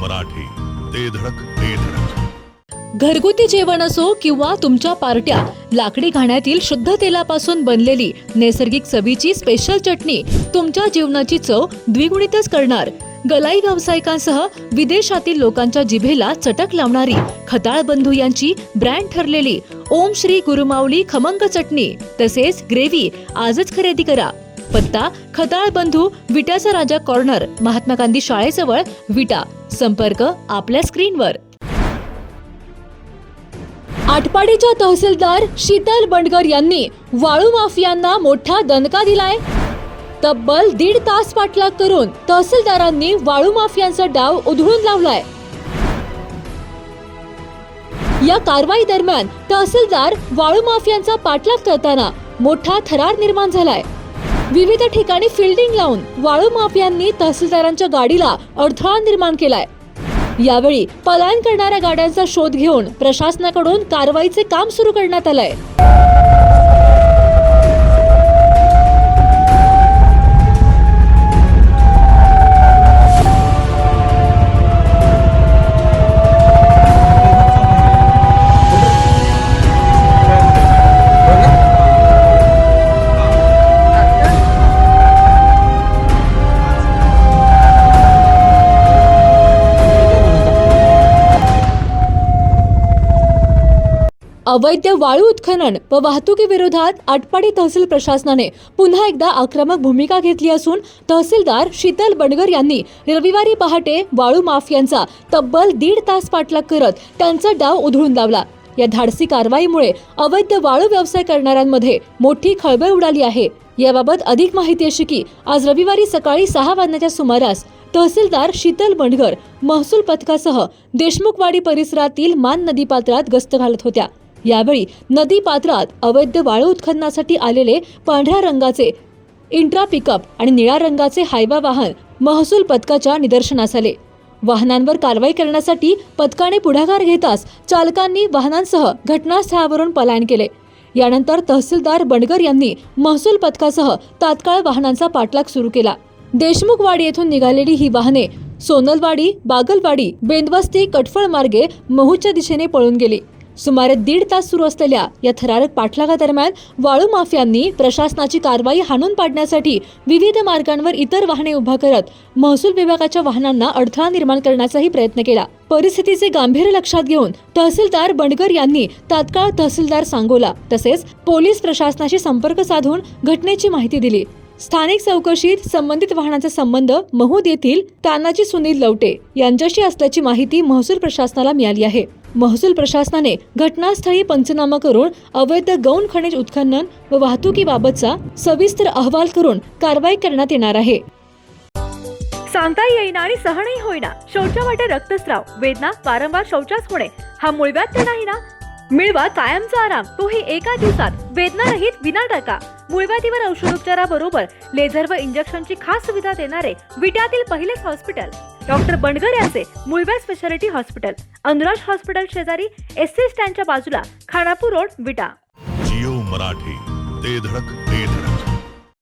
मराठी, ते धडक ते धडक. घरगुती जेवण असो किंवा तुमच्या पार्ट्या, लाकडी घाण्यातील शुद्ध तेलापासून बनलेली नैसर्गिक चवीची स्पेशल चटणी तुमच्या जीवनाची चव द्विगुणितच करणार. गलाई व्यावसायिकांसह विदेशातील लोकांच्या जिभेला चटक लावणारी खताळ बंधू यांची ब्रँड ठरलेली ओम श्री गुरुमाऊली खमंग चटणी तसेच ग्रेव्ही आजच खरेदी करा. पत्ता खताळ बंधू, विटाचा राजा कॉर्नर, महात्मा गांधी शाळेजवळ, विटा. संपर्क आपल्या स्क्रीनवर. आटपाडीच्या तहसीलदार शीतल बंडगर यांनी वाळू माफियांना मोठा दणका दिलाय. तब्बल 1.5 तास पाठलाग करून तहसीलदारांनी वाळू माफियांचा डाव उधळून लावलाय. या कारवाई दरम्यान तहसीलदार वाळू माफियांचा पाठलाग करताना मोठा थरार निर्माण झालाय. विविध ठिकाणी फिल्डिंग लावून वाळू माफियांनी तहसीलदारांच्या गाडीला अडथळा निर्माण केलाय. यावेळी पलायन करणाऱ्या गाड्यांचा शोध घेऊन प्रशासनाकडून कारवाईचे काम सुरू करण्यात आलंय. अवैध वाळू उत्खनन व वाहतुकीविरोधात आटपाडी तहसील प्रशासनाने पुन्हा एकदा आक्रमक भूमिका घेतली असून तहसीलदार शीतल बंडगर यांनी रविवारी पहाटे वाळू माफियांचा तब्बल 1.5 तास पाठलाग करत त्यांचा डाव उधळून लावला. या धाडसी कारवाईमुळे अवैध वाळू व्यवसाय करणाऱ्यांमध्ये मोठी खळबळ उडाली आहे. याबाबत अधिक माहिती अशी की आज रविवारी सकाळी 6 वाजण्याच्या सुमारास तहसीलदार शीतल बंडगर महसूल पथकासह देशमुखवाडी परिसरातील मान नदीपात्रात गस्त घालत होत्या. यावेळी नदी पात्रात अवैध वाळू उत्खननासाठी आलेले पांढऱ्या रंगाचे इंट्रा पिकअप आणि निळ्या रंगाचे हायवा वाहन महसूल पथकाच्या निदर्शनास आले. वाहनांवर कारवाई करण्यासाठी पथकाने पुढाकार घेताच चालकांनी वाहनांसह घटनास्थळावरून पलायन केले. यानंतर तहसीलदार बंडगर यांनी महसूल पथकासह तात्काळ वाहनांचा पाठलाग सुरू केला. देशमुखवाडी येथून निघालेली ही वाहने सोनलवाडी, बागलवाडी, बेंदवस्ती, कटफळ मार्गे महूच्या दिशेने पळून गेली. सुमारे 1.5 तास सुरू असलेल्या या थरारक पाठलागादरम्यान वाळू माफियांनी प्रशासनाची कारवाई हाणून पाडण्यासाठी विविध मार्गांवर इतर वाहने उभा करत महसूल विभागाच्या वाहनांना अडथळा निर्माण करण्याचाही प्रयत्न केला. परिस्थितीचे गांभीर्य लक्षात घेऊन तहसीलदार बंडगर यांनी तात्काळ तहसीलदार सांगोला तसेच पोलीस प्रशासनाशी संपर्क साधून घटनेची माहिती दिली. स्थानिक चौकशीत संबंधित वाहनाचा संबंध महूद येथील तानाजी सुनील लवटे यांच्याशी असल्याची माहिती महसूल प्रशासनाला मिळाली आहे. महसूल प्रशासनाने घटनास्थळी पंचनामा करून अवैध गौण खनिज उत्खनन व वाहतुकीबाबतचा सविस्तर अहवाल करून कारवाई करण्यात येणार आहे. सांगता येईना आणि सहनही होईना, शौचावाटे रक्तस्राव, वेदना, वारंवार शौचास होणे हा मूळव्याध तर नाही ना? मिळवा कायमचा आराम, तोही एका दिवसात, वेदनारहित विना टाका. मूळव्याधीवर औषधोपचाराबरोबर लेझर व इंजेक्शनची खास सुविधा देणारे विट्यातील पहिलेच हॉस्पिटल डॉक्टर बंडगर यांचे मूळव्याध स्पेशालिटी हॉस्पिटल, अनुराज हॉस्पिटल शेजारी, एससी स्टँडच्या बाजूला, खानापूर रोड, विटा. जिओ मराठी, ते धडक ते